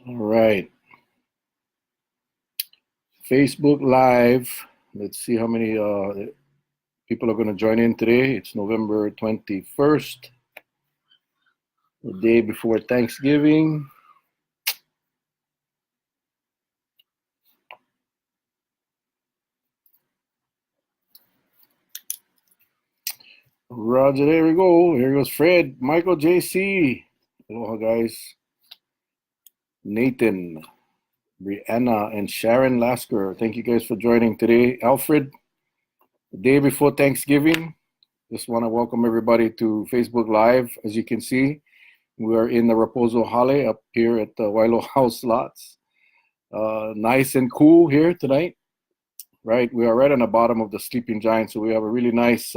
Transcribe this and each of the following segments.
All right. Facebook Live. Let's see how many people are going to join in today. It's November 21st, the day before Thanksgiving. Roger, there we go. Here goes Fred, Michael, JC. Aloha, guys. Nathan, Brianna, and Sharon Lasker. Thank you guys for joining today. Alfred, the day before Thanksgiving. Just want to welcome everybody to Facebook Live. As you can see, we are in the Rapozo Hale up here at the Wailo House Lots. Nice and cool here tonight. Right, we are right on the bottom of the Sleeping Giant, so we have a really nice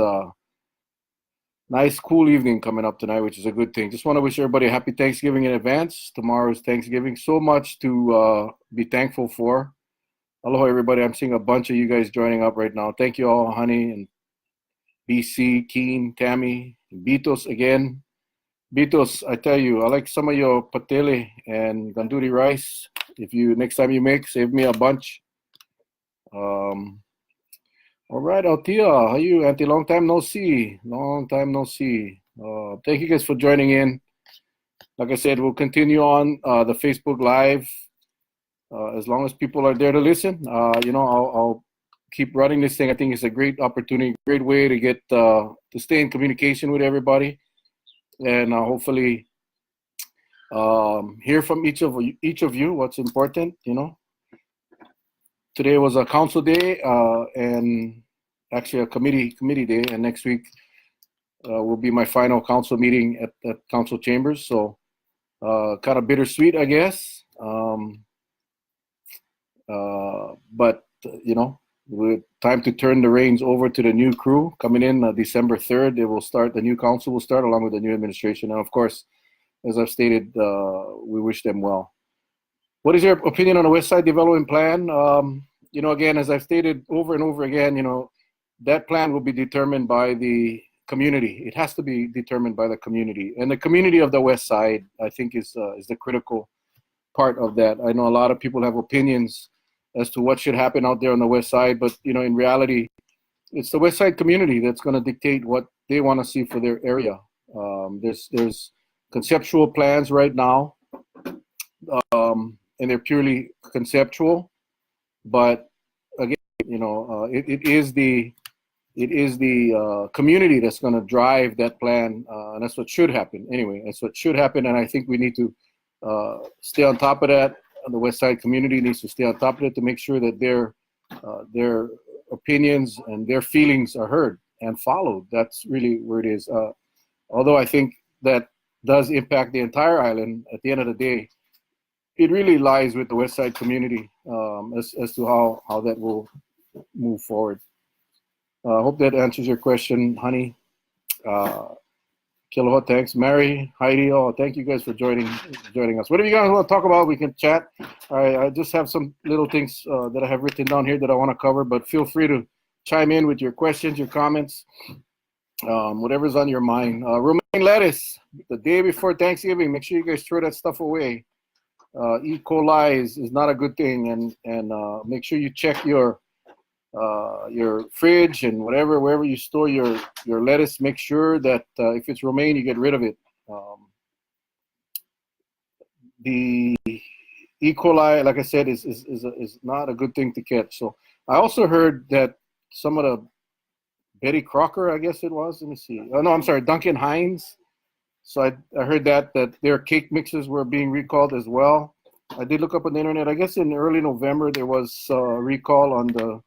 cool evening coming up tonight, which is a good thing. Just want to wish everybody a happy Thanksgiving in advance. Tomorrow is Thanksgiving. So much to be thankful for. Aloha, everybody. I'm seeing a bunch of you guys joining up right now. Thank you all, Honey, and BC, Keen, Tammy, and Bitos again. Bitos, I tell you, I like some of your patele and ganduri rice. If you, next time you make, save me a bunch. All right, Altia, how are you, Auntie? Long time no see. Long time no see. Thank you guys for joining in. Like I said, we'll continue on the Facebook Live as long as people are there to listen. I'll keep running this thing. I think it's a great opportunity, great way to get to stay in communication with everybody, and hopefully hear from each of you what's important. Today was a council day and actually a committee day, and next week will be my final council meeting at council chambers. So kind of bittersweet, I guess. But with time to turn the reins over to the new crew coming in December 3rd. The new council will start along with the new administration, and of course, as I've stated, we wish them well. What is your opinion on the West Side Development Plan? Again, as I've stated over and over again, that plan will be determined by the community. It has to be determined by the community. And the community of the West Side, I think, is the critical part of that. I know a lot of people have opinions as to what should happen out there on the West Side, but, in reality, it's the West Side community that's going to dictate what they want to see for their area. There's conceptual plans right now, and they're purely conceptual, but again, it is the community that's going to drive that plan, and that's what should happen. Anyway, that's what should happen, and I think we need to stay on top of that. The West Side community needs to stay on top of it to make sure that their opinions and their feelings are heard and followed. That's really where it is. Although I think that does impact the entire island, at the end of the day, it really lies with the West Side community as to how that will move forward. I hope that answers your question, Honey. Kiloho, thanks. Mary, Heidi, thank you guys for joining us. Whatever you guys want to talk about, we can chat. I just have some little things that I have written down here that I want to cover, but feel free to chime in with your questions, your comments, whatever's on your mind. Romaine lettuce, the day before Thanksgiving, make sure you guys throw that stuff away. E. coli is not a good thing, and make sure you check your fridge and wherever you store your lettuce. Make sure that if it's romaine, you get rid of it. The E. coli, like I said, is not a good thing to catch. So I also heard that some of the Betty Crocker, I guess it was. Let me see. Oh no, I'm sorry, Duncan Hines. So I heard that their cake mixes were being recalled as well. I did look up on the internet. I guess in early November there was a recall on the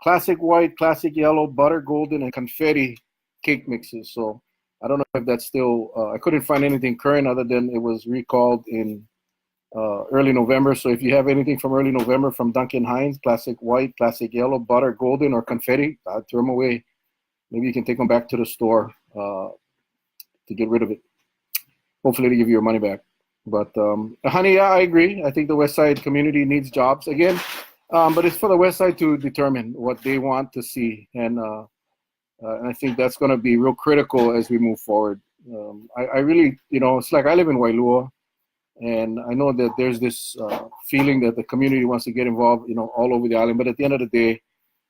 classic white, classic yellow, butter golden, and confetti cake mixes. So I don't know if that's still. I couldn't find anything current other than it was recalled in early November. So if you have anything from early November from Duncan Hines, classic white, classic yellow, butter golden, or confetti, I'd throw them away. Maybe you can take them back to the store to get rid of it. Hopefully to give you your money back. But Honey, yeah, I agree. I think the West Side community needs jobs again, but it's for the West Side to determine what they want to see, and I think that's going to be real critical as we move forward. I really, it's like I live in Wailua, And I know that there's this feeling that the community wants to get involved, all over the island. But at the end of the day,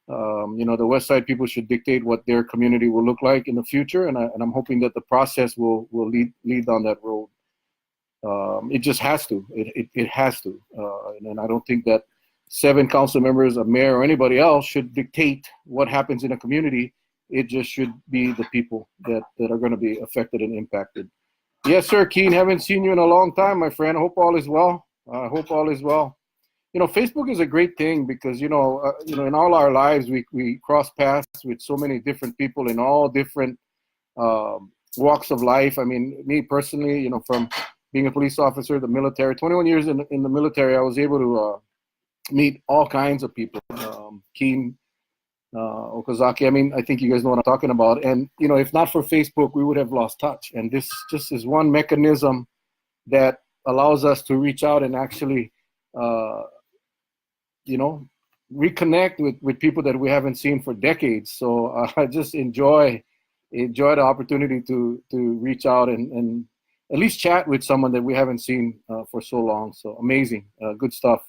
the West Side people should dictate what their community will look like in the future, and I'm hoping that the process will lead down that road. It just has to. It has to. And I don't think that 7 council members, a mayor, or anybody else should dictate what happens in a community. It just should be the people that are going to be affected and impacted. Yes, sir, Keen. Haven't seen you in a long time, my friend. I hope all is well. Hope all is well. Facebook is a great thing because, in all our lives, we cross paths with so many different people in all different walks of life. I mean, me personally, from being a police officer, the military, 21 years in the military, I was able to meet all kinds of people. Keen, Okazaki, I think you guys know what I'm talking about. And, if not for Facebook, we would have lost touch. And this just is one mechanism that allows us to reach out and actually, reconnect with people that we haven't seen for decades. So I just enjoy the opportunity to reach out and at least chat with someone that we haven't seen for so long. So amazing, good stuff.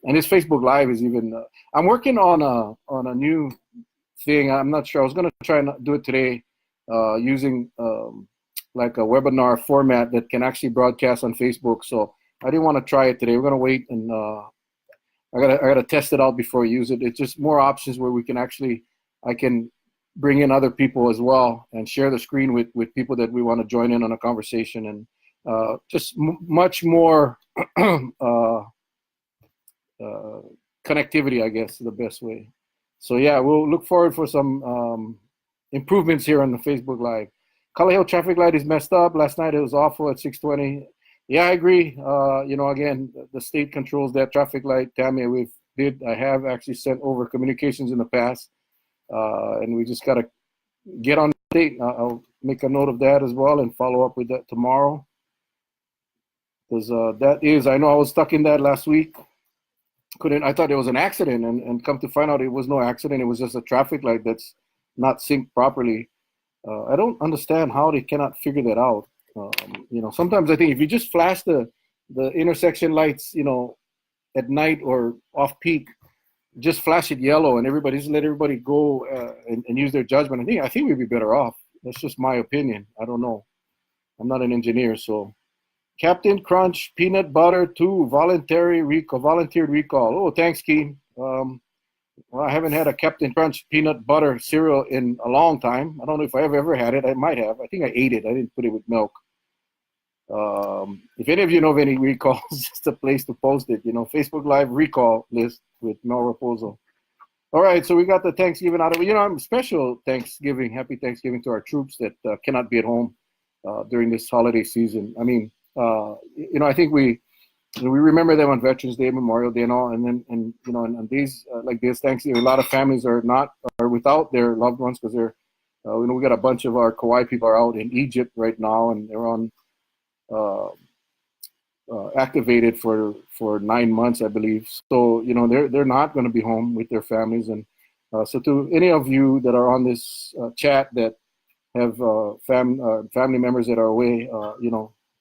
And this Facebook Live is even, I'm working on a new thing. I'm not sure. I was going to try and do it today using like a webinar format that can actually broadcast on Facebook. So I didn't want to try it today. We're going to wait, and I gotta test it out before I use it. It's just more options where I can bring in other people as well and share the screen with people that we want to join in on a conversation, and just much more connectivity, I guess, is the best way. So yeah, we'll look forward for some improvements here on the Facebook Live. Color Hill traffic light is messed up. Last night it was awful at 6:20. Yeah, I agree. Again, the state controls that traffic light. Tammy, I have actually sent over communications in the past, and we just gotta get on the state. I'll make a note of that as well and follow up with that tomorrow. Because I know I was stuck in that last week. I thought it was an accident, and come to find out it was no accident. It was just a traffic light that's not synced properly. I don't understand how they cannot figure that out. Sometimes I think if you just flash the intersection lights, at night or off peak, just flash it yellow and let everybody go and use their judgment. I think we'd be better off. That's just my opinion. I don't know. I'm not an engineer, so. Captain Crunch Peanut Butter 2 volunteered recall. Oh, thanks, Keen. Well, I haven't had a Captain Crunch Peanut Butter cereal in a long time. I don't know if I ever had it. I might have. I think I ate it. I didn't put it with milk. If any of you know of any recalls, it's the place to post it. Facebook Live recall list with Mel Rapozo. All right, so we got the Thanksgiving out of it. Special Thanksgiving, happy Thanksgiving to our troops that cannot be at home during this holiday season. I think we remember them on Veterans Day, Memorial Day, and all, and on days like this, Thanksgiving, a lot of families are without their loved ones because they're, we got a bunch of our Kauai people are out in Egypt right now, and they're on activated for 9 months, I believe. So they're not going to be home with their families, and so to any of you that are on this chat that have family members that are away,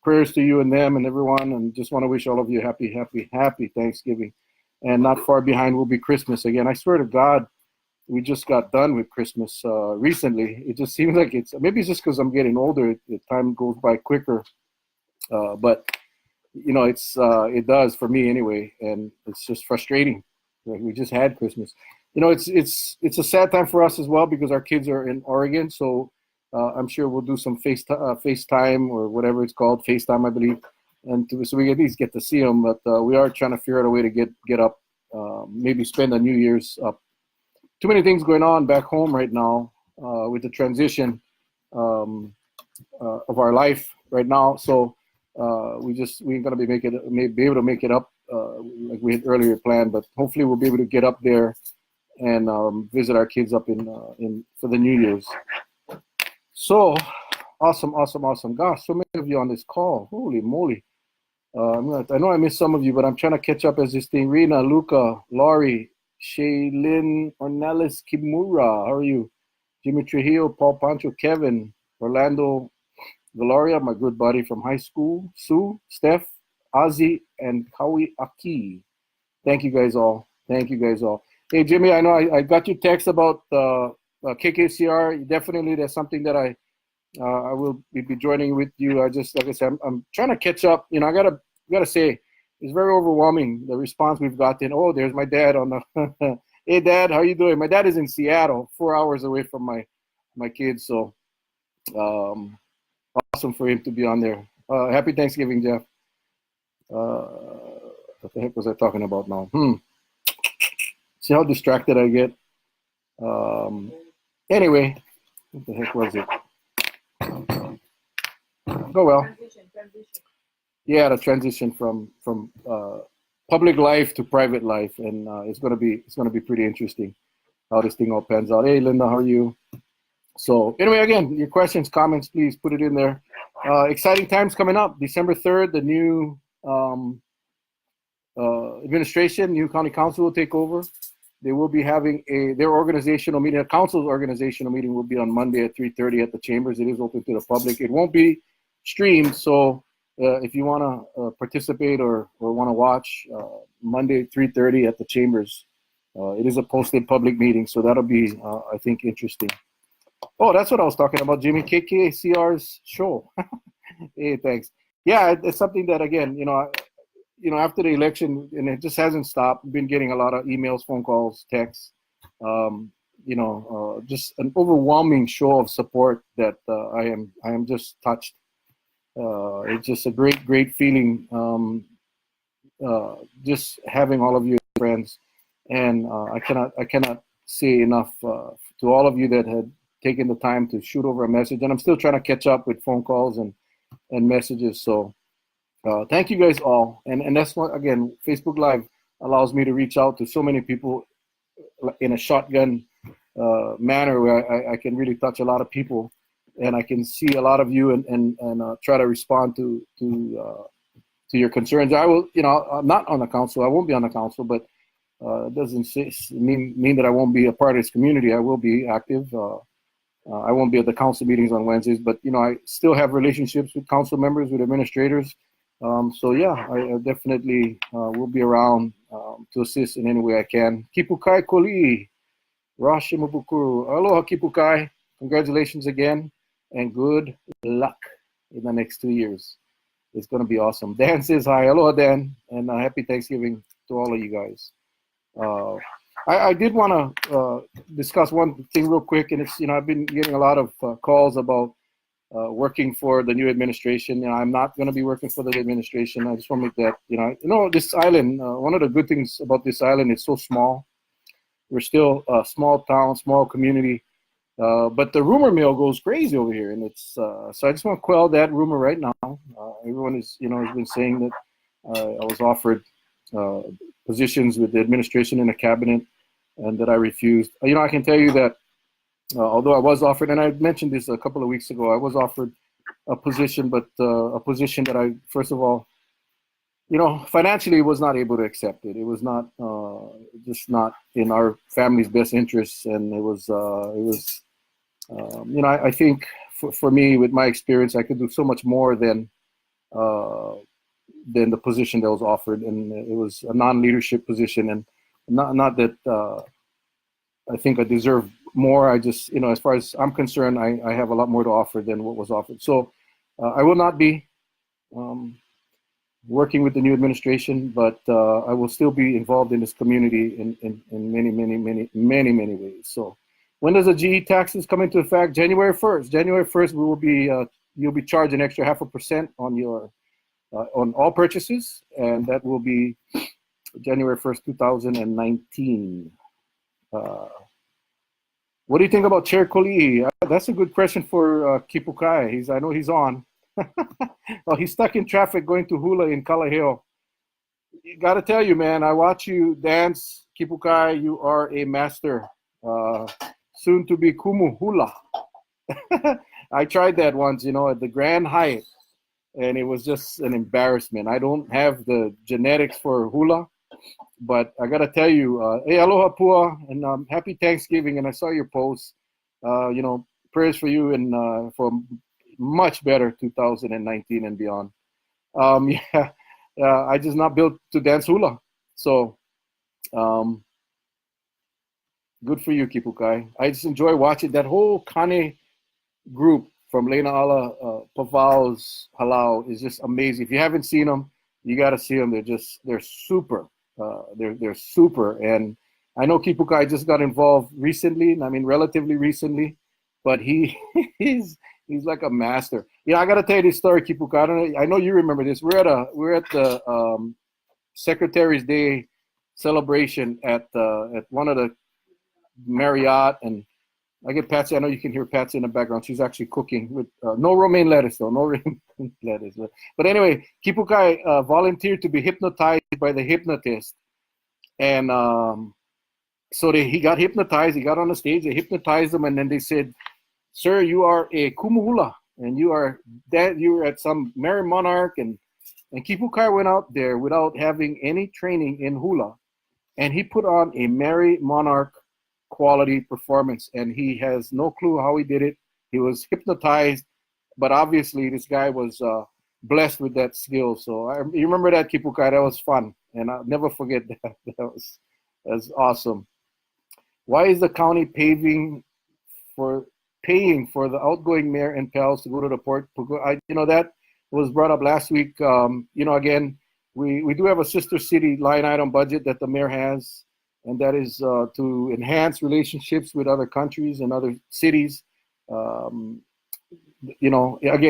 prayers to you and them and everyone, and just want to wish all of you happy Thanksgiving. And not far behind will be Christmas again. I swear to God, we just got done with Christmas recently. It just seems like maybe it's just because I'm getting older. The time goes by quicker, but it does for me anyway, and it's just frustrating. Like, we just had Christmas. It's a sad time for us as well because our kids are in Oregon, so. I'm sure we'll do some FaceTime or whatever it's called, FaceTime, I believe, so we at least get to see them. But we are trying to figure out a way to get up, maybe spend the New Year's up. Too many things going on back home right now with the transition of our life right now. So we ain't gonna be able to make it up like we had earlier planned. But hopefully we'll be able to get up there and visit our kids up in for the New Year's. So awesome. Gosh, so many of you on this call. Holy moly. I know I missed some of you, but I'm trying to catch up as this thing. Rena, Luca, Laurie, Shaylin, Ornelis, Kimura. How are you? Jimmy Trujillo, Paul Pancho, Kevin, Orlando, Valoria, my good buddy from high school, Sue, Steph, Ozzy, and Kawi Aki. Thank you guys all. Thank you guys all. Hey, Jimmy, I know I got your text about KKCR. Definitely, that's something that I will be joining with you. I just, like I said, I'm trying to catch up. You know, I gotta say, it's very overwhelming, the response we've gotten. Oh, there's my dad on the. Hey, Dad, how you doing? My dad is in Seattle, 4 hours away from my kids. So, awesome for him to be on there. Happy Thanksgiving, Jeff. What the heck was I talking about now? See how distracted I get. Anyway, what the heck was it? Oh well. Transition. Yeah, the transition from public life to private life, and it's gonna be pretty interesting how this thing all pans out. Hey, Linda, how are you? So anyway, again, your questions, comments, please put it in there. Exciting times coming up. December 3rd, the new administration, new county council will take over. They will be having their organizational meeting. The council's organizational meeting will be on Monday at 3:30 at the chambers. It is open to the public. It won't be streamed, so if you want to participate or want to watch, Monday 3:30 at the chambers. It is a posted public meeting, so that'll be, I think, interesting. Oh, that's what I was talking about, Jimmy. KKCR's show. Hey, thanks. Yeah, it's something that, again, after the election, and it just hasn't stopped. We've been getting a lot of emails, phone calls, texts. Just an overwhelming show of support that I am just touched. It's just a great feeling. Just having all of you as friends, and I cannot say enough to all of you that had taken the time to shoot over a message. And I'm still trying to catch up with phone calls and messages. So. Thank you guys all, and that's what, again, Facebook Live allows me to reach out to so many people in a shotgun manner, where I can really touch a lot of people, and I can see a lot of you and try to respond to your concerns. I will, I'm not on the council. I won't be on the council, but it doesn't mean that I won't be a part of this community. I will be active. I won't be at the council meetings on Wednesdays, but I still have relationships with council members, with administrators. So yeah, I definitely will be around to assist in any way I can. Kipukai Koli, Rashi Mabukuru. Aloha Kipukai. Congratulations again, and good luck in the next 2 years. It's going to be awesome. Dan says hi. Aloha, Dan, and happy Thanksgiving to all of you guys. I did want to discuss one thing real quick, and it's, I've been getting a lot of calls about working for the new administration. I'm not going to be working for the administration. I just want to make that, this island, one of the good things about this island is so small. We're still a small town, small community, but the rumor mill goes crazy over here. And it's, so I just want to quell that rumor right now. Everyone is, has been saying that I was offered positions with the administration and the cabinet, and that I refused. I can tell you that although I was offered, and I mentioned this a couple of weeks ago, I was offered a position, but a position that I, first of all, financially was not able to accept it. It was not, just not in our family's best interests, and it was, I think for me, with my experience, I could do so much more than the position that was offered, and it was a non-leadership position, and not that I think I deserve more. I just, as far as I'm concerned, I have a lot more to offer than what was offered. So I will not be working with the new administration, but I will still be involved in this community in many ways. So when does the GE taxes come into effect? January 1st. January 1st, we will be you'll be charged an extra 0.5% on your on all purchases, and that will be January 1st, 2019. What do you think about Chair Koli'i? That's a good question for Kipukai. I know he's on. Well, he's stuck in traffic going to hula in Kalaheo. Got to tell you, man, I watch you dance. Kipukai, you are a master. Soon to be kumu hula. I tried that once, at the Grand Hyatt, and it was just an embarrassment. I don't have the genetics for hula. But I gotta tell you, hey, aloha pua, and happy Thanksgiving. And I saw your post. Prayers for you and for much better 2019 and beyond. Yeah, I just not built to dance hula. So good for you, Kipukai. I just enjoy watching that whole Kane group from Lena Ala, Pavao's Halau is just amazing. If you haven't seen them, you got to see them. They're super. They're super. And I know Kipukai just got involved recently. I mean, relatively recently, but he's like a master. Yeah, I got to tell you this story, Kipukai. I know you remember this. We're at the Secretary's Day celebration at one of the Marriott, and I get Patsy. I know you can hear Patsy in the background. She's actually cooking with no romaine lettuce, though. No romaine lettuce. But anyway, Kipukai volunteered to be hypnotized by the hypnotist. And so he got hypnotized. He got on the stage. They hypnotized him. And then they said, "Sir, you are a kumuhula. And you were at some Merry Monarch." And Kipukai went out there without having any training in hula. And he put on a Merry Monarch quality performance, and he has no clue how he did it. He was hypnotized, but obviously this guy was blessed with that skill. So you remember that, Kipukai? That was fun, and I'll never forget that. That was awesome. Why is the county paying for the outgoing mayor and pals to go to the port? That was brought up last week. Again, we do have a sister city line item budget that the mayor has, and that is to enhance relationships with other countries and other cities. Again,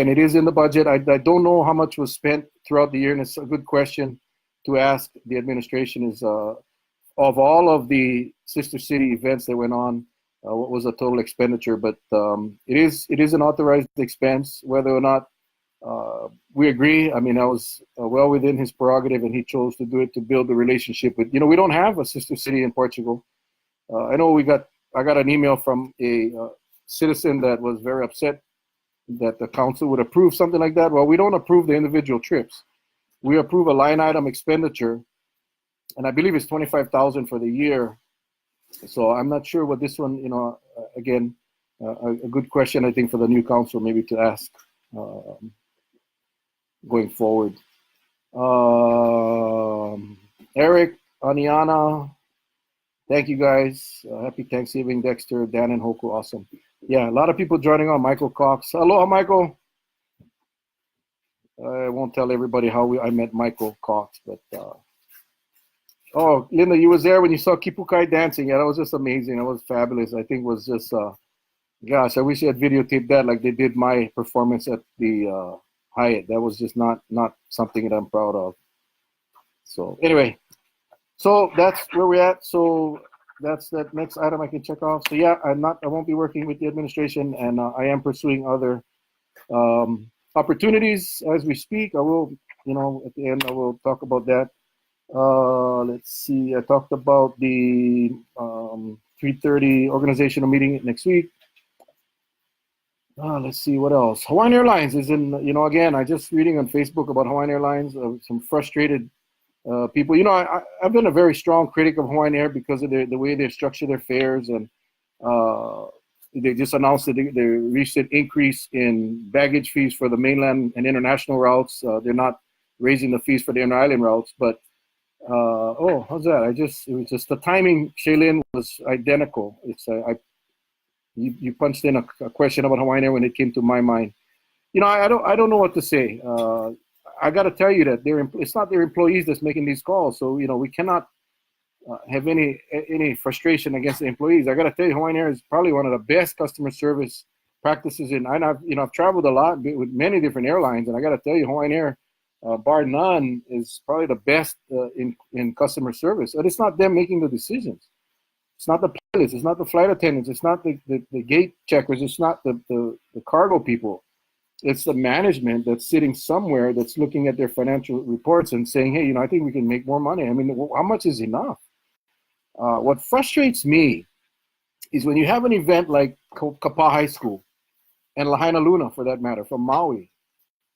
it is in the budget. I don't know how much was spent throughout the year, and it's a good question to ask the administration is, of all of the sister city events that went on, what was the total expenditure? But it is an authorized expense. Whether or not we agree, I mean, that was well within his prerogative, and he chose to do it to build the relationship with, we don't have a sister city in Portugal. I know I got an email from a citizen that was very upset that the council would approve something like that. Well, we don't approve the individual trips. We approve a line item expenditure, and I believe it's 25,000 for the year. So I'm not sure what this one, again, a good question, I think, for the new council maybe to ask. Going forward. Eric, Aniana, thank you guys. Happy Thanksgiving, Dexter, Dan, and Hoku. Awesome. Yeah, a lot of people joining on. Michael Cox. Aloha, Michael. I won't tell everybody how I met Michael Cox, but Linda, you was there when you saw Kipukai dancing. Yeah, that was just amazing. That was fabulous. I think it was just, gosh, I wish I had videotaped that like they did my performance at the Hyatt. That was just not something that I'm proud of. So anyway, so that's where we're at. So that's that next item I can check off. So yeah, I won't be working with the administration, and I am pursuing other opportunities as we speak. I will, at the end, I will talk about that. Let's see. I talked about the 3:30 organizational meeting next week. Let's see what else. Hawaiian Airlines is in, again, I just reading on Facebook about Hawaiian Airlines, some frustrated people. I've been a very strong critic of Hawaiian Air because of the way they structure their fares, and they just announced the recent increase in baggage fees for the mainland and international routes. They're not raising the fees for the inter-island routes, but how's that? It was just the timing, Shaylin, was identical. It's You punched in a question about Hawaiian Air when it came to my mind. I don't know what to say. I got to tell you that it's not their employees that's making these calls. So we cannot have any frustration against the employees. I got to tell you, Hawaiian Air is probably one of the best customer service practices I've traveled a lot with many different airlines, and I got to tell you, Hawaiian Air, bar none, is probably the best in customer service. But it's not them making the decisions. It's not the pilots. It's not the flight attendants. It's not the gate checkers. It's not the cargo people. It's the management that's sitting somewhere that's looking at their financial reports and saying, hey, I think we can make more money. I mean, how much is enough? What frustrates me is when you have an event like Kapa High School and Lahaina Luna, for that matter, from Maui,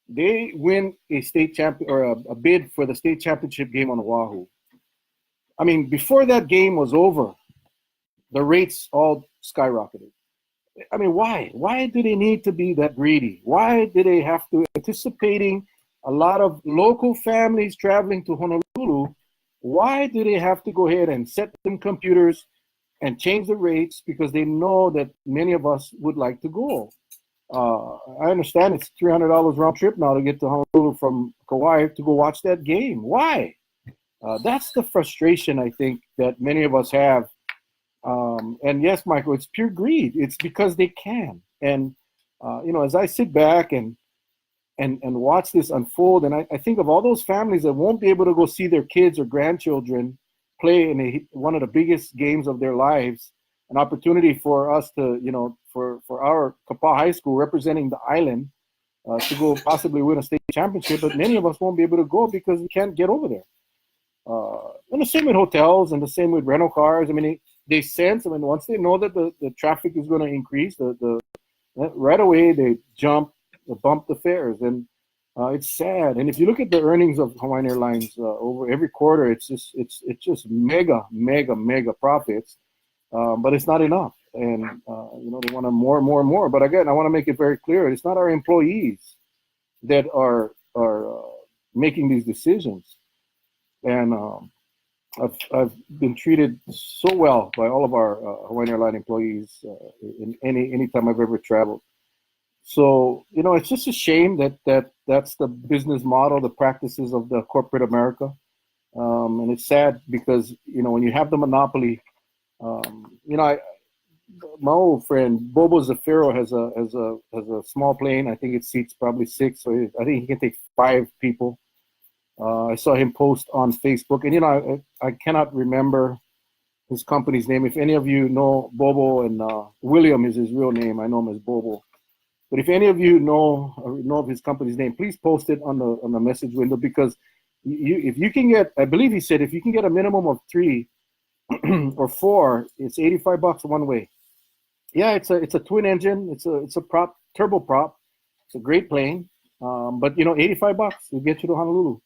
they win a state champion or a bid for the state championship game on Oahu. I mean, before that game was over, the rates all skyrocketed. I mean, why? Why do they need to be that greedy? Why do they have to anticipating a lot of local families traveling to Honolulu, why do they have to go ahead and set them computers and change the rates because they know that many of us would like to go? I understand it's $300 round trip now to get to Honolulu from Kauai to go watch that game. Why? That's the frustration I think that many of us have. And yes, Michael, it's pure greed. It's because they can. And as I sit back and watch this unfold, and I think of all those families that won't be able to go see their kids or grandchildren play in one of the biggest games of their lives, an opportunity for us to, for our Kapaa High School representing the island to go possibly win a state championship, but many of us won't be able to go because we can't get over there. And the same with hotels and the same with rental cars. I mean, they sense, once they know that the traffic is going to increase, right away they bump the fares. And it's sad. And if you look at the earnings of Hawaiian Airlines over every quarter, it's just mega profits. But it's not enough. And, they want more and more and more. But again, I want to make it very clear. It's not our employees that are making these decisions. And I've been treated so well by all of our Hawaiian Airline employees in any time I've ever traveled. So, it's just a shame that's the business model, the practices of the corporate America. And it's sad because, when you have the monopoly, my old friend Bobo Zafiro has a small plane. I think it seats probably 6, so I think he can take 5 people. I saw him post on Facebook, and I cannot remember his company's name. If any of you know Bobo, and William is his real name, I know him as Bobo. But if any of you know of his company's name, please post it on the message window, because if you can get, I believe he said, if you can get a minimum of 3 or 4, it's $85 one way. Yeah, it's a twin engine. It's a prop, turbo prop. It's a great plane. But $85 will get you to Honolulu.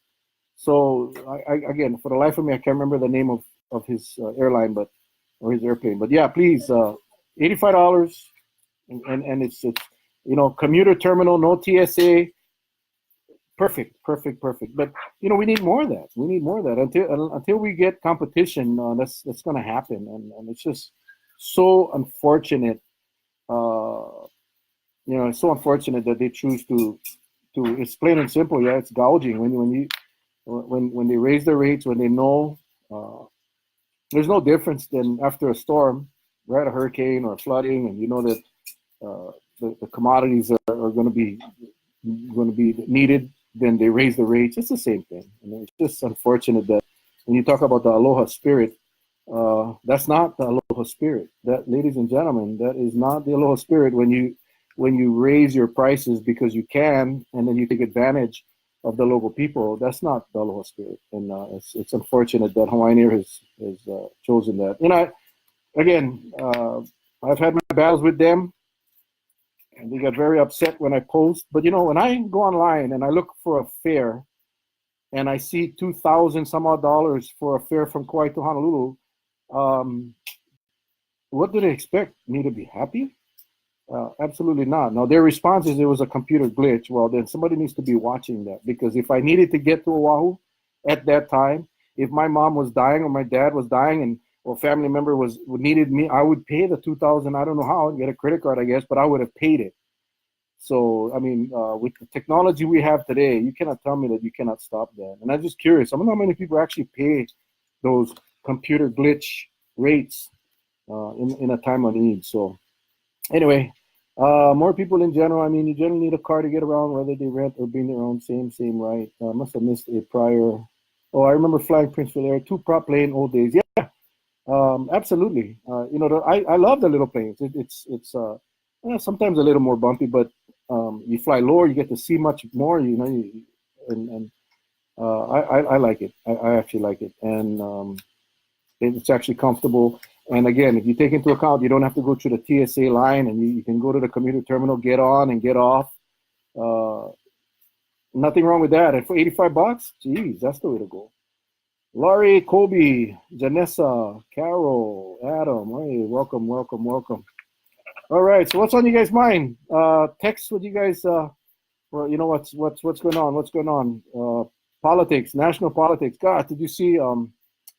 So I again, for the life of me, I can't remember the name of his airline, or his airplane. But yeah, please, $85, and it's commuter terminal, no TSA. Perfect. But we need more of that. We need more of that until we get competition. That's going to happen, and it's just so unfortunate. It's so unfortunate that they choose to. It's plain and simple. Yeah, it's gouging when they raise the rates, when they know there's no difference than after a storm, right? A hurricane or flooding, and that the commodities are going to be needed. Then they raise the rates. It's the same thing. It's just unfortunate that when you talk about the aloha spirit, that's not the aloha spirit. That, ladies and gentlemen, that is not the aloha spirit. When you raise your prices because you can, and then you take advantage of the local people, that's not the aloha spirit. And it's unfortunate that Hawaiian Air has chosen that. Again, I've had my battles with them, and they got very upset when I post. But when I go online and I look for a fare, and I see $2,000 some odd dollars for a fare from Kauai to Honolulu, what do they expect? Me to be happy? Absolutely not. Now, their response is it was a computer glitch. Well, then somebody needs to be watching that, because if I needed to get to Oahu at that time, if my mom was dying or my dad was dying or family member needed me, I would pay the $2,000. I don't know how. I'd get a credit card, I guess, but I would have paid it. So, with the technology we have today, you cannot tell me that you cannot stop that. And I'm just curious. I don't know how many people actually pay those computer glitch rates in a time of need. So, anyway, more people in general. You generally need a car to get around, whether they rent or bring their own. Same, right? I must have missed a prior. Oh, I remember flying Prince Philip, 2 prop plane old days. Yeah, absolutely. I love the little planes. It's sometimes a little more bumpy, but you fly lower, you get to see much more. I like it. I actually like it, and it's actually comfortable. And again, if you take into account, you don't have to go through the TSA line, and you can go to the commuter terminal, get on and get off. Nothing wrong with that. And for $85, geez, that's the way to go. Laurie, Kobe, Janessa, Carol, Adam, hey, welcome. All right, so what's on you guys' mind? Text what you guys Well, you know what's going on? What's going on? Politics, national politics. God, did you see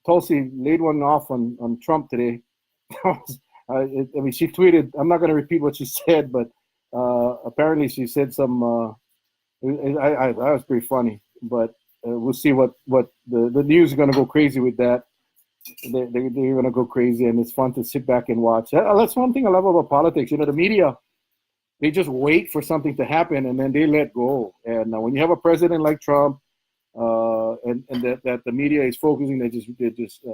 Tulsi laid one off on Trump today? I mean, she tweeted. I'm not going to repeat what she said, but apparently she said some. That was pretty funny. But we'll see what the news is going to go crazy with that. They're going to go crazy, and it's fun to sit back and watch. That's one thing I love about politics. You know, the media, they just wait for something to happen and then they let go. And when you have a president like Trump, and that the media is focusing, they just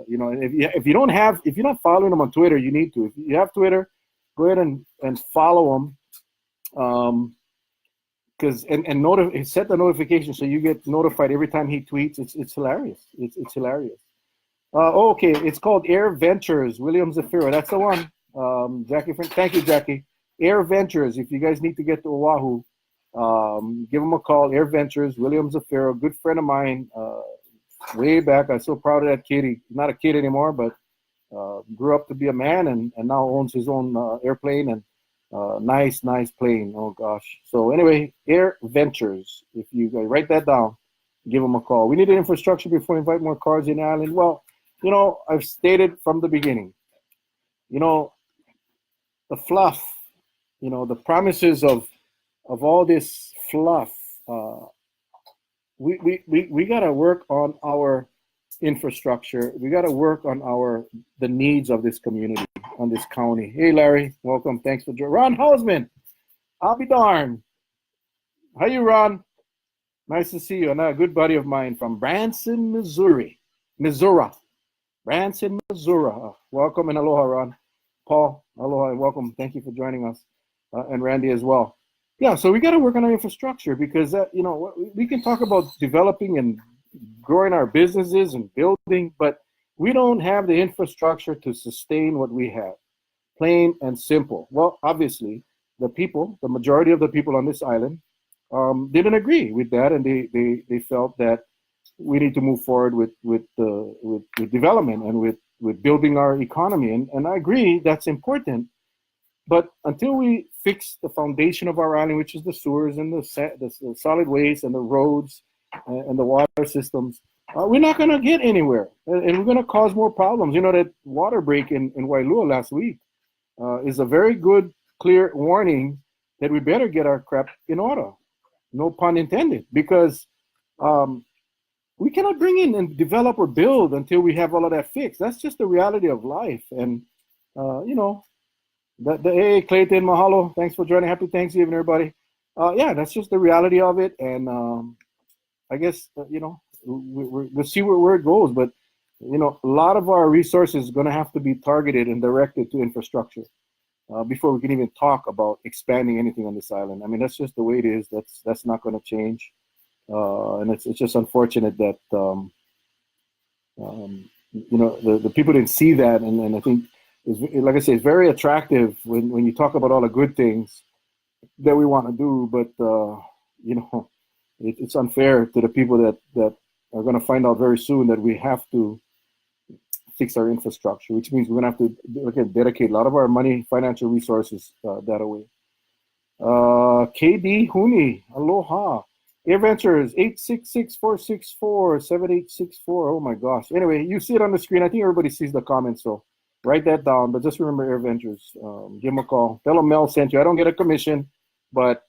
you know, and if you're not following them on Twitter, you need to. If you have Twitter, go ahead and follow them. Because set the notification so you get notified every time he tweets. It's hilarious. It's hilarious. Okay, it's called Air Ventures. William Zafiro, that's the one. Jackie, thank you, Jackie. Air Ventures. If you guys need to get to Oahu, give them a call. Air Ventures. William Zafiro, good friend of mine. Way back, I'm so proud of that kid. He's not a kid anymore, but grew up to be a man and now owns his own airplane and nice plane. Oh gosh. So anyway, Air Ventures. If you guys write that down, give them a call. We need an infrastructure before we invite more cars in the island. Well, you know, I've stated from the beginning, you know, the fluff, you know, the promises of all this fluff. We got to work on our infrastructure. We got to work on the needs of this community, on this county. Hey, Larry, welcome. Thanks for joining. Ron Hausman, I'll be darned. How you, Ron? Nice to see you. And a good buddy of mine from Branson, Missouri. Branson, Missouri. Welcome and aloha, Ron. Paul, aloha and welcome. Thank you for joining us. And Randy as well. Yeah, so we got to work on our infrastructure because, you know, we can talk about developing and growing our businesses and building, but we don't have the infrastructure to sustain what we have. Plain and simple. Well, obviously, the majority of the people on this island didn't agree with that, and they felt that we need to move forward with development and with building our economy. And I agree that's important. But until we fix the foundation of our island, which is the sewers and the solid waste and the roads and the water systems, we're not going to get anywhere. And we're going to cause more problems. You know, that water break in Wailua last week is a very good, clear warning that we better get our crap in order. No pun intended. Because we cannot bring in and develop or build until we have all of that fixed. That's just the reality of life. And, you know, hey, Clayton, mahalo. Thanks for joining. Happy Thanksgiving, everybody. Yeah, that's just the reality of it. And I guess, you know, we'll see where it goes. But, you know, a lot of our resources are going to have to be targeted and directed to infrastructure before we can even talk about expanding anything on this island. I mean, that's just the way it is. That's not going to change. And it's just unfortunate that, you know, the people didn't see that. And I think, like I say, it's very attractive when you talk about all the good things that we want to do, but you know, it's unfair to the people that are going to find out very soon that we have to fix our infrastructure, which means we're going to have to dedicate a lot of our money, financial resources that away. KB Huni, aloha. Air Ventures, 866-464-7864. Oh my gosh. Anyway, you see it on the screen. I think everybody sees the comments, so write that down. But just remember Air Ventures. Give him a call. Tell him Mel sent you. I don't get a commission, but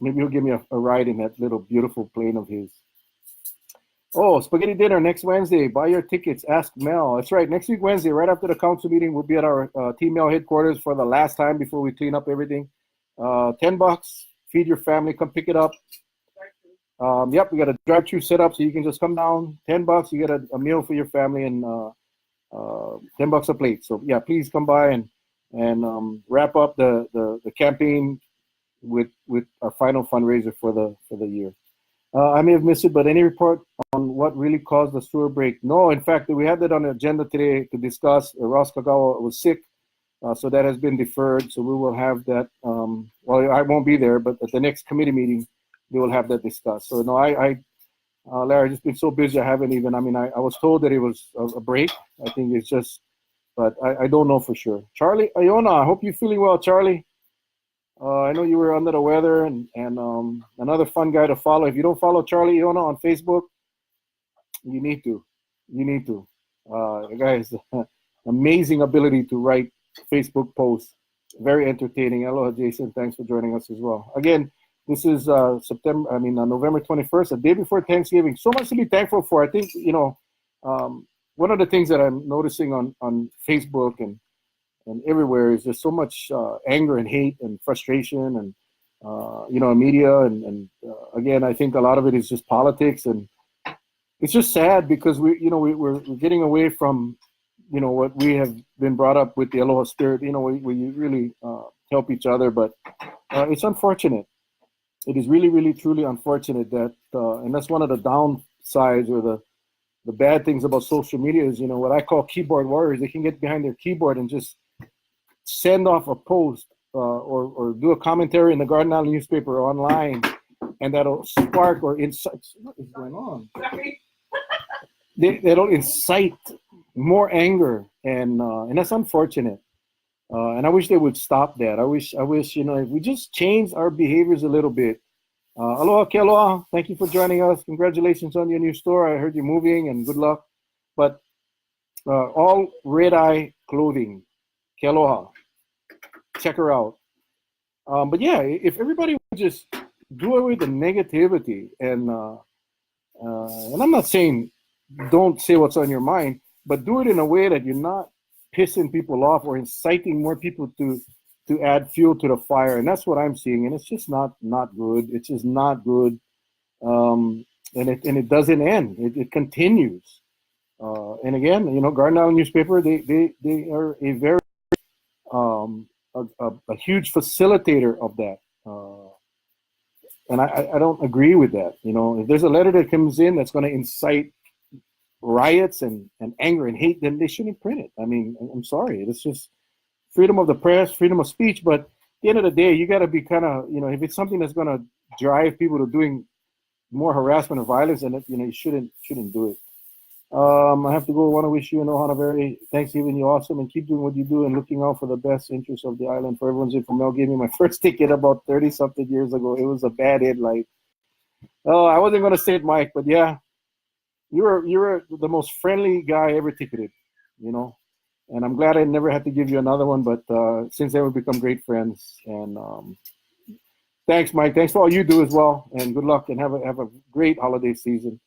maybe he'll give me a ride in that little beautiful plane of his. Oh, spaghetti dinner next Wednesday. Buy your tickets. Ask Mel. That's right. Next week, Wednesday, right after the council meeting, we'll be at our Team Mel headquarters for the last time before we clean up everything. $10. Feed your family. Come pick it up. Yep, we got a drive-through set up so you can just come down. $10. You get a meal for your family and $10 a plate. So yeah, please come by and wrap up the campaign with our final fundraiser for the year. I may have missed it, but any report on what really caused the sewer break? No, in fact, we had that on the agenda today to discuss. Ross Kagawa was sick, so that has been deferred. So we will have that. Well, I won't be there, but at the next committee meeting, they will have that discussed. So no, Larry, I've just been so busy. I haven't even. I mean, I was told that it was a break. I think it's just, but I don't know for sure. Charlie Iona, I hope you're feeling well, Charlie. I know you were under the weather, and another fun guy to follow. If you don't follow Charlie Iona on Facebook, you need to. You need to. The guy has amazing ability to write Facebook posts. Very entertaining. Aloha, Jason. Thanks for joining us as well. Again, this is November 21st, a day before Thanksgiving. So much to be thankful for. I think, one of the things that I'm noticing on Facebook and everywhere is there's so much anger and hate and frustration and, media. Again, I think a lot of it is just politics, and it's just sad because we're getting away from, what we have been brought up with, the Aloha spirit, where you really help each other. But it's unfortunate. It is really, really, truly unfortunate that, and that's one of the downsides or the bad things about social media is, what I call keyboard warriors. They can get behind their keyboard and just send off a post or do a commentary in the Garden Island newspaper or online, and that'll spark or incite. What is going on? That'll incite more anger, and that's unfortunate. And I wish they would stop that. I wish, if we just change our behaviors a little bit. Aloha, Kealoha. Thank you for joining us. Congratulations on your new store. I heard you're moving, and good luck. But all Red Eye Clothing, Kealoha. Check her out. But yeah, if everybody would just do away with the negativity, and I'm not saying don't say what's on your mind, but do it in a way that you're not pissing people off or inciting more people to add fuel to the fire. And that's what I'm seeing, and it's just not good. It's just not good. And it doesn't end. It continues. And again, Garden Island newspaper, they are a very a huge facilitator of that. And I don't agree with that. If there's a letter that comes in that's going to incite riots and anger and hate, then they shouldn't print it. I mean, I'm sorry. It's just freedom of the press, freedom of speech. But at the end of the day, you got to be kind of, if it's something that's going to drive people to doing more harassment or violence, then you shouldn't do it. I have to go. I want to wish you and Ohana very Thanksgiving. You're awesome, and keep doing what you do and looking out for the best interests of the island. For everyone's info, Mel gave me my first ticket about 30-something years ago. It was a bad hit. I wasn't going to say it, Mike, but yeah, you're the most friendly guy I ever ticketed, and I'm glad I never had to give you another one. But since then, we've become great friends. And thanks, Mike. Thanks for all you do as well, and good luck, and have a great holiday season.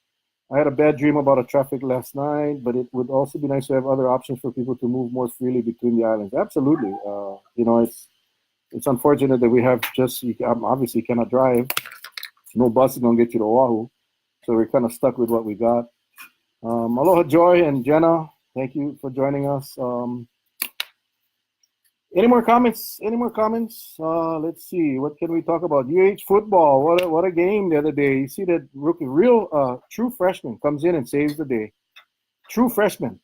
I had a bad dream about a traffic last night, but it would also be nice to have other options for people to move more freely between the islands. Absolutely. It's unfortunate that we have obviously cannot drive. No bus is going to get you to Oahu. So we're kind of stuck with what we got. Aloha, Joy and Jenna. Thank you for joining us. Any more comments? Let's see. What can we talk about? UH football. What a game the other day. You see that rookie, real true freshman comes in and saves the day. True freshman,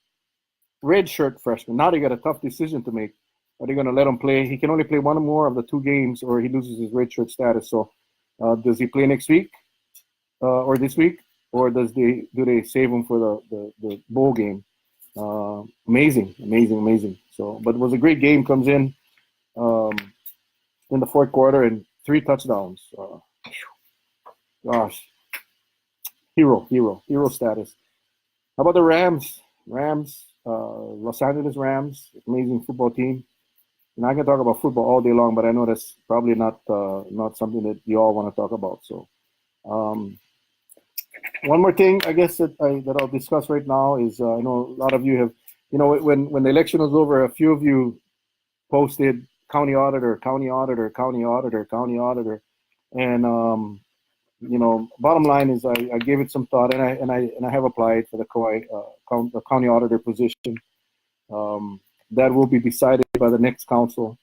red shirt freshman. Now they got a tough decision to make. Are they going to let him play? He can only play one more of the 2 games, or he loses his red shirt status. So, does he play next week, or this week, or do they save him for the bowl game? Amazing. So, but it was a great game. Comes in the fourth quarter and 3 touchdowns. Gosh, hero status. How about the Rams? Los Angeles Rams, amazing football team. And I can talk about football all day long, but I know that's probably not something that you all want to talk about. So, one more thing, I guess that I'll discuss right now is I know a lot of you have, when the election was over, a few of you posted county auditor, and bottom line is I gave it some thought, and I have applied for the county auditor position. That will be decided by the next council.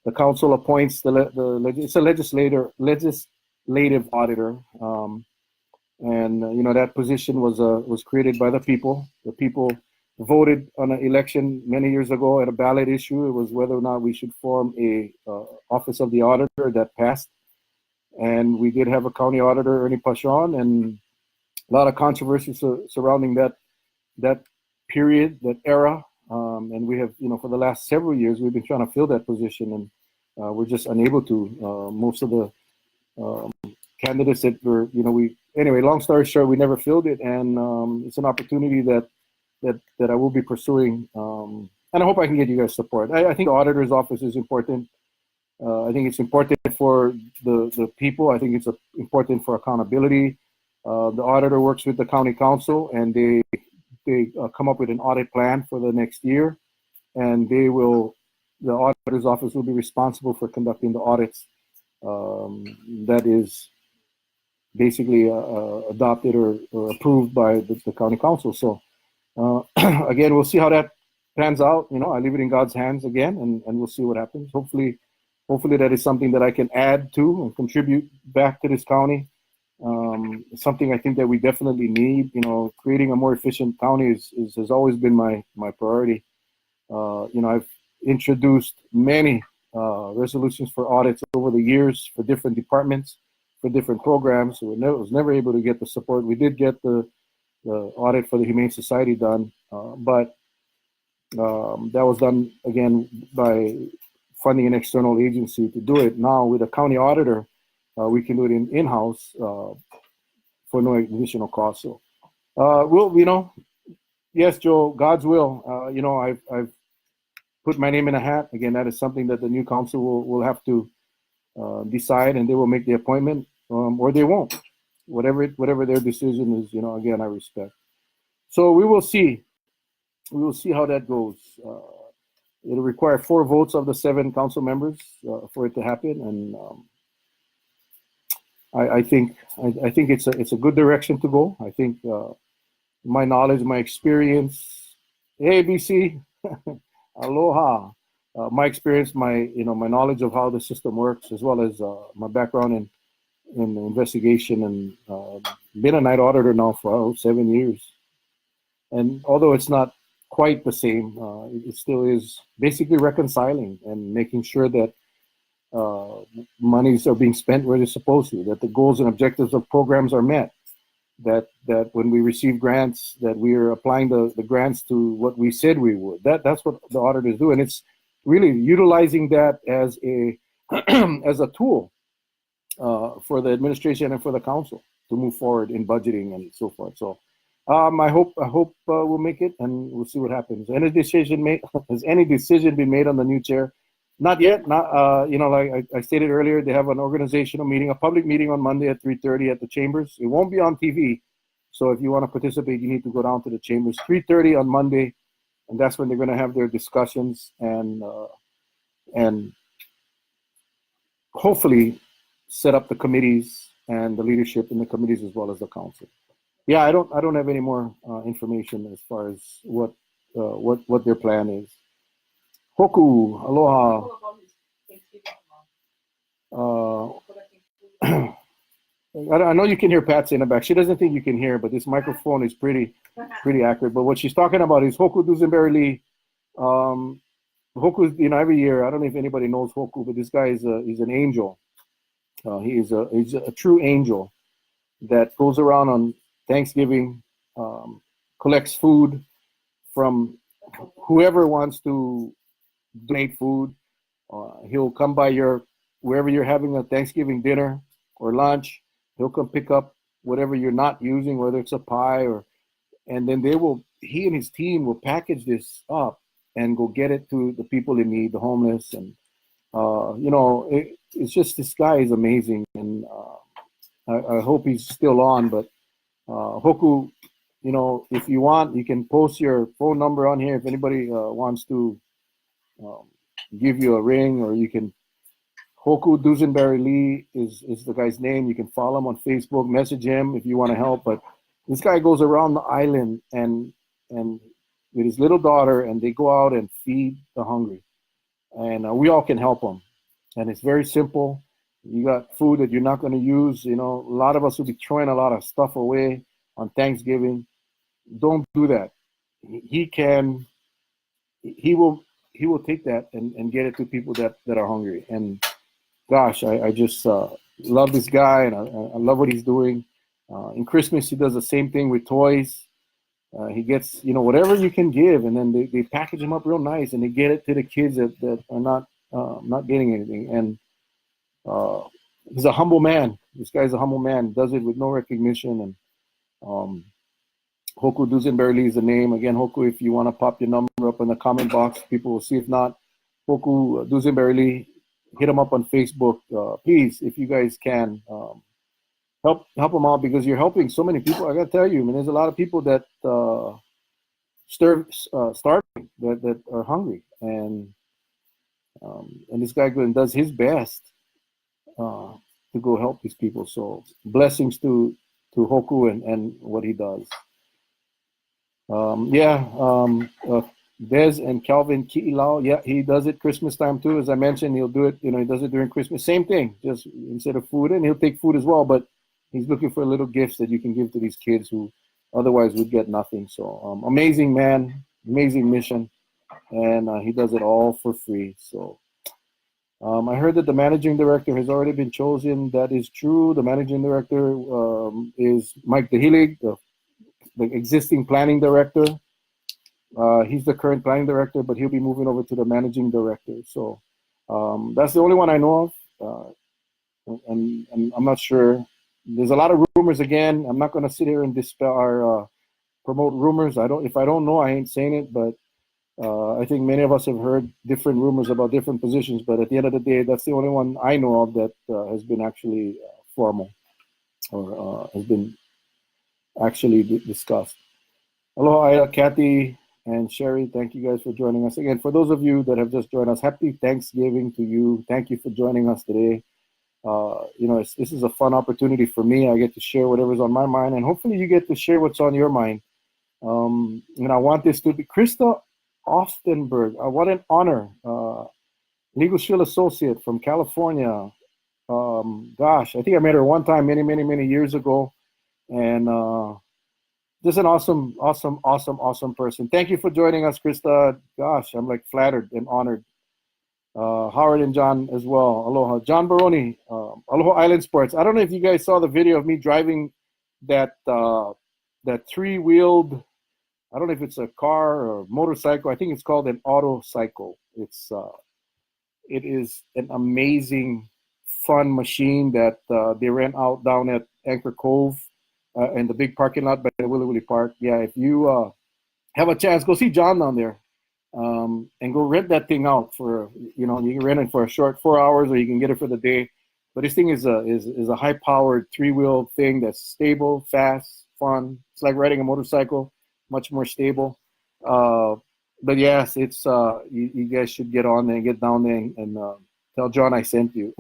The council appoints it's a legislative auditor. And that position was created by the people. The people voted on an election many years ago at a ballot issue. It was whether or not we should form a office of the auditor. That passed, and we did have a county auditor, Ernie Pachon, and a lot of controversy surrounding that period, that era. And we have, for the last several years, we've been trying to fill that position. And we're just unable to. Most of the candidates that were, anyway, long story short, we never filled it, and it's an opportunity that I will be pursuing, and I hope I can get you guys support. I think the auditor's office is important. I think it's important for the people. I think it's important for accountability. The auditor works with the county council, and they come up with an audit plan for the next year, and the auditor's office will be responsible for conducting the audits that is basically adopted or approved by the county council. So again, we'll see how that pans out. I leave it in God's hands again, and we'll see what happens. Hopefully that is something that I can add to and contribute back to this county. Something I think that we definitely need. Creating a more efficient county has always been my priority. I've introduced many resolutions for audits over the years for different departments, for different programs. So was never able to get the support. We did get the audit for the Humane Society done, but that was done again by funding an external agency to do it. Now with a county auditor, we can do it in-house for no additional cost. So yes, Joe, God's will. I've put my name in a hat. Again, that is something that the new council will have to decide, and they will make the appointment, or they won't. Whatever their decision is, again, I respect. So we will see. We will see how that goes. It'll require 4 votes of the 7 council members for it to happen, and I think it's a good direction to go. I think my knowledge, my experience, hey BC, aloha. My experience, my knowledge of how the system works, as well as my background in investigation, and been a night auditor now for 7 years. And although it's not quite the same, it still is basically reconciling and making sure that monies are being spent where they're supposed to, that the goals and objectives of programs are met, that when we receive grants, that we are applying the grants to what we said we would. That's what the auditors do, and it's really utilizing that as a as a tool for the administration and for the council to move forward in budgeting and so forth. So I hope we'll make it, and we'll see what happens. Has any decision been made on the new chair? Not yet. Like I stated earlier, they have an organizational meeting, a public meeting on Monday at 3:30 at the chambers. It won't be on TV, so if you want to participate, you need to go down to the chambers. 3:30 on Monday, and that's when they're going to have their discussions and hopefully set up the committees and the leadership in the committees as well as the council. Yeah, I don't have any more information as far as what their plan is. Hoku, aloha. I know you can hear Patsy in the back. She doesn't think you can hear, but this microphone is pretty accurate. But what she's talking about is Hoku Dusenberry Lee. Hoku, every year, I don't know if anybody knows Hoku, but this guy is an angel. He's a true angel that goes around on Thanksgiving, collects food from whoever wants to donate food. He'll come by wherever you're having a Thanksgiving dinner or lunch. He'll come pick up whatever you're not using, whether it's a pie and then he and his team will package this up and go get it to the people in need, the homeless, and it's just, this guy is amazing, and I hope he's still on. But Hoku, if you want, you can post your phone number on here if anybody wants to give you a ring, or you can. Hoku Dusenberry Lee is the guy's name. You can follow him on Facebook, message him if you want to help. But this guy goes around the island and with his little daughter, and they go out and feed the hungry, and we all can help them. And it's very simple. You got food that you're not going to use. A lot of us will be throwing a lot of stuff away on Thanksgiving. Don't do that. He will take that and get it to people that are hungry. And gosh, I just love this guy, and I love what he's doing. In Christmas, he does the same thing with toys. He gets, whatever you can give, and then they package them up real nice, and they get it to the kids that are not not gaining anything. And he's a humble man. This guy's a humble man. Does it with no recognition. And Hoku Dusenberry is the name. Again, Hoku, if you want to pop your number up in the comment box, people will see. If not, Hoku Dusenberry, hit him up on Facebook. Please, if you guys can, help them out, because you're helping so many people. I got to tell you, man, there's a lot of people that starving, that are hungry. And this guy goes and does his best to go help these people. So blessings to Hoku and what he does. Des and Calvin Kiilao, yeah, he does it Christmas time too. As I mentioned, he'll do it, he does it during Christmas. Same thing, just instead of food, and he'll take food as well, but he's looking for little gifts that you can give to these kids who otherwise would get nothing. So amazing man, amazing mission, and he does it all for free. So I heard that the managing director has already been chosen. That is true. The managing director is Mike DeHilig, the existing planning director. He's the current planning director, but he'll be moving over to the managing director. So that's the only one I know of, and I'm not sure. There's a lot of rumors. Again, I'm not going to sit here and dispel or promote rumors. If I don't know, I ain't saying it. But I think many of us have heard different rumors about different positions. But at the end of the day, that's the only one I know of that has been actually formal or has been actually discussed. Aloha, Ida, Kathy, and Sherry. Thank you guys for joining us again. For those of you that have just joined us, happy Thanksgiving to you. Thank you for joining us today. This is a fun opportunity for me. I get to share whatever's on my mind, and hopefully you get to share what's on your mind. I want this to be Krista Oftenberg. What an honor. Legal Shield Associate from California. I think I met her one time many years ago, and just an awesome person. Thank you for joining us, Krista. Gosh, I'm like flattered and honored. Howard and John as well. Aloha. John Baroni, Aloha Island Sports. I don't know if you guys saw the video of me driving that three-wheeled, I don't know if it's a car or a motorcycle. I think it's called an auto cycle. It is an amazing, fun machine that they rent out down at Anchor Cove in the big parking lot by the Willy Willy Park. Yeah, if you have a chance, go see John down there. And go rent that thing out for, you can rent it for a short 4 hours, or you can get it for the day. But this thing is a high-powered three-wheel thing that's stable, fast, fun. It's like riding a motorcycle, much more stable. But yes, it's you guys should get on there and get down there and tell John I sent you.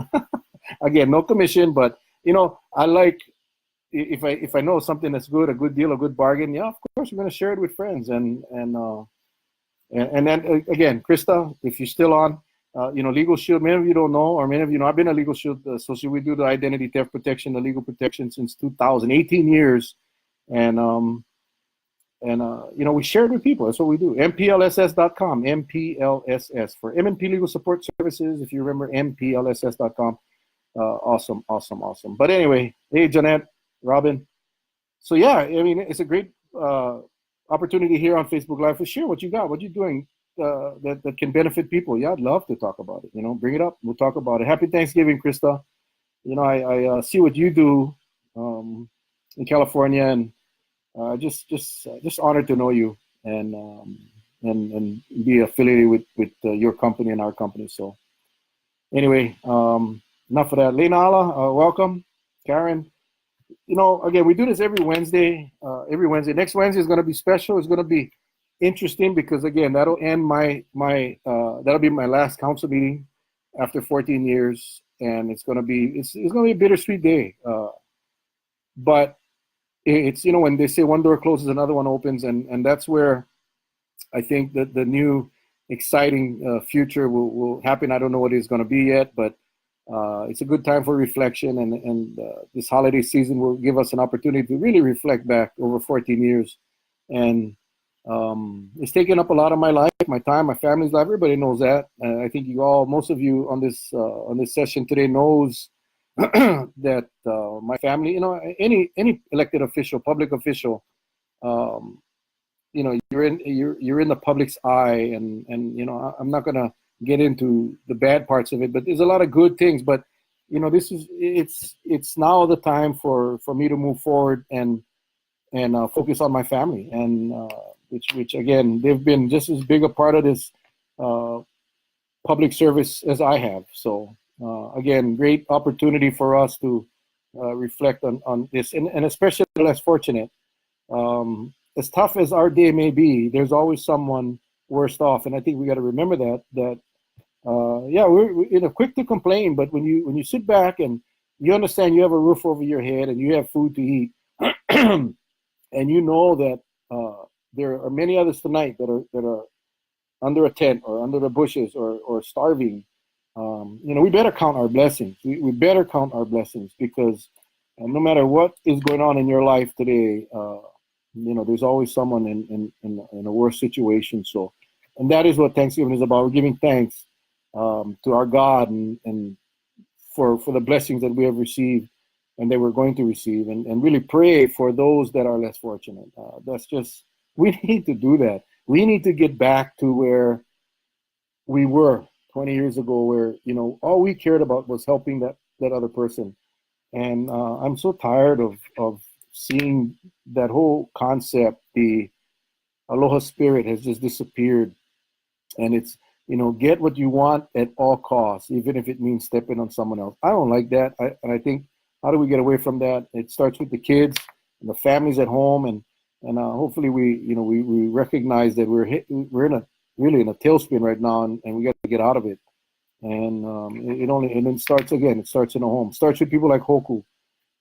Again, no commission, but I like if I know something that's good, a good deal, a good bargain. Yeah, of course, we're gonna share it with friends and then again, Krista, if you're still on, Legal Shield, many of you don't know, or many of you know, I've been a Legal Shield associate. We do the identity theft protection, the legal protection since 2000, 18 years. And we share it with people. That's what we do. MPLSS.com, MPLSS for M&P Legal Support Services. If you remember, MPLSS.com. Awesome. But anyway, hey, Jeanette, Robin. So yeah, I mean, it's a great opportunity here on Facebook Live to share what you got, what you're doing that can benefit people. Yeah, I'd love to talk about it. Bring it up. We'll talk about it. Happy Thanksgiving, Krista. I see what you do in California, and just honored to know you and be affiliated with your company and our company. So anyway, enough of that. Lena Ala, welcome. Karen. Again, we do this every Wednesday. Next Wednesday is going to be special. It's going to be interesting because, again, that'll end that'll be my last council meeting after 14 years, and it's going to be a bittersweet day. But it's when they say one door closes, another one opens, and that's where I think that the new exciting future will happen. I don't know what it's going to be yet, but it's a good time for reflection, and this holiday season will give us an opportunity to really reflect back over 14 years. And it's taken up a lot of my life, my time, my family's life. Everybody knows that. I think most of you on this session today knows that my family, any elected official, public official, you're in the public's eye, and I'm not gonna get into the bad parts of it, but there's a lot of good things. But it's now the time for me to move forward and focus on my family, and which again, they've been just as big a part of this public service as I have. So again, great opportunity for us to reflect on this, and especially the less fortunate. As tough as our day may be, there's always someone worse off, and I think we got to remember that yeah, we're quick to complain, but when you sit back and you understand you have a roof over your head and you have food to eat, and you know that there are many others tonight that are under a tent or under the bushes or starving, we better count our blessings. We better count our blessings, because no matter what is going on in your life today, there's always someone in a worse situation. So, and that is what Thanksgiving is about. We're giving thanks to our God and for the blessings that we have received and that we're going to receive, and really pray for those that are less fortunate. We need to do that. We need to get back to where we were 20 years ago, where, all we cared about was helping that other person. And I'm so tired of seeing that whole concept. The aloha spirit has just disappeared. And it's, get what you want at all costs, even if it means stepping on someone else. I don't like that. And I think, how do we get away from that? It starts with the kids and the families at home, and hopefully we recognize that we're really in a tailspin right now, and we got to get out of it. And it starts again. It starts in the home. It starts with people like Hoku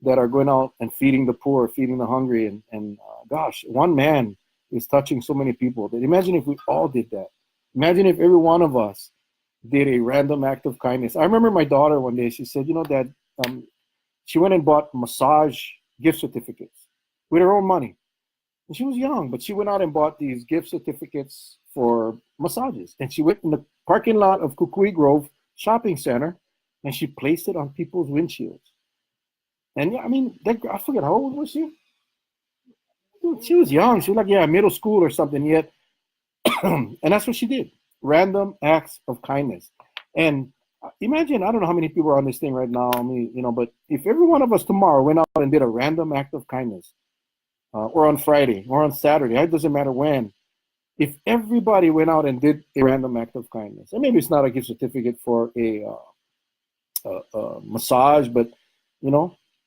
that are going out and feeding the poor, feeding the hungry, and gosh, one man is touching so many people. That imagine if we all did that. Imagine if every one of us did a random act of kindness. I remember my daughter one day. She said, Dad, she went and bought massage gift certificates with her own money. And she was young, but she went out and bought these gift certificates for massages. And she went in the parking lot of Kukui Grove Shopping Center, and she placed it on people's windshields. And yeah, I mean, I forget, how old was she? She was young. She was like, middle school or something yet. And that's what she did. Random acts of kindness. And imagine, I don't know how many people are on this thing right now. But if every one of us tomorrow went out and did a random act of kindness, or on Friday or on Saturday, it doesn't matter when, if everybody went out and did a random act of kindness, and maybe it's not a gift certificate for a massage, but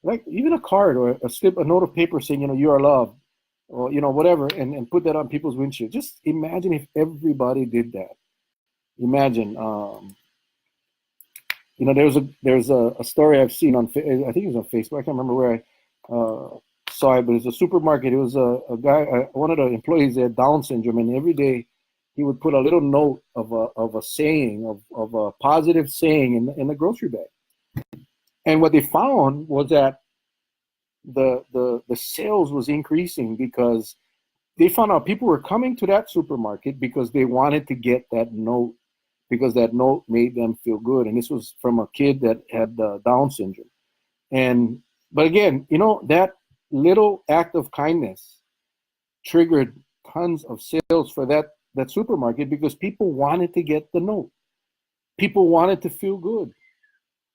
like even a card or a note of paper saying, you are loved, or whatever, and put that on people's windshield. Just imagine if everybody did that. Imagine, there's a story I've seen I think it was on Facebook. I can't remember where I saw it, but it's a supermarket. It was a guy, one of the employees had Down syndrome, and every day he would put a little note of a saying, of a positive saying in the grocery bag. And what they found was that the sales was increasing, because they found out people were coming to that supermarket because they wanted to get that note, because that note made them feel good. And this was from a kid that had Down syndrome. But again, that little act of kindness triggered tons of sales for that supermarket, because people wanted to get the note. People wanted to feel good.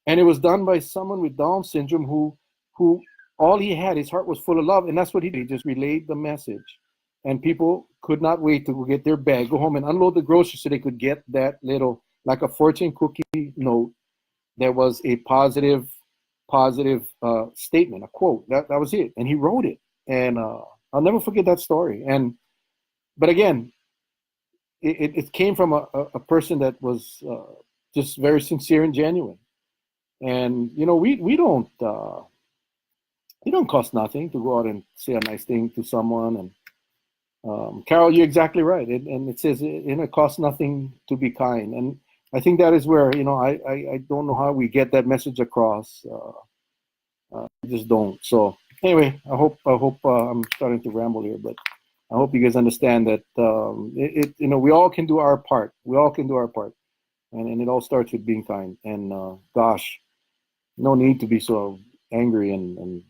And it was done by someone with Down syndrome who all he had, his heart was full of love, and that's what he did. He just relayed the message. And people could not wait to get their bag, go home and unload the groceries so they could get that little, like a fortune cookie note that was a positive statement, a quote. That was it. And he wrote it. And I'll never forget that story. But again, it came from a person that was just very sincere and genuine. And we don't it don't cost nothing to go out and say a nice thing to someone. And Carol, you're exactly right. And it says it costs nothing to be kind. And I think that is where I don't know how we get that message across. I just don't. So anyway, I hope I'm starting to ramble here, but I hope you guys understand that we all can do our part. We all can do our part, and it all starts with being kind. And gosh, no need to be so angry and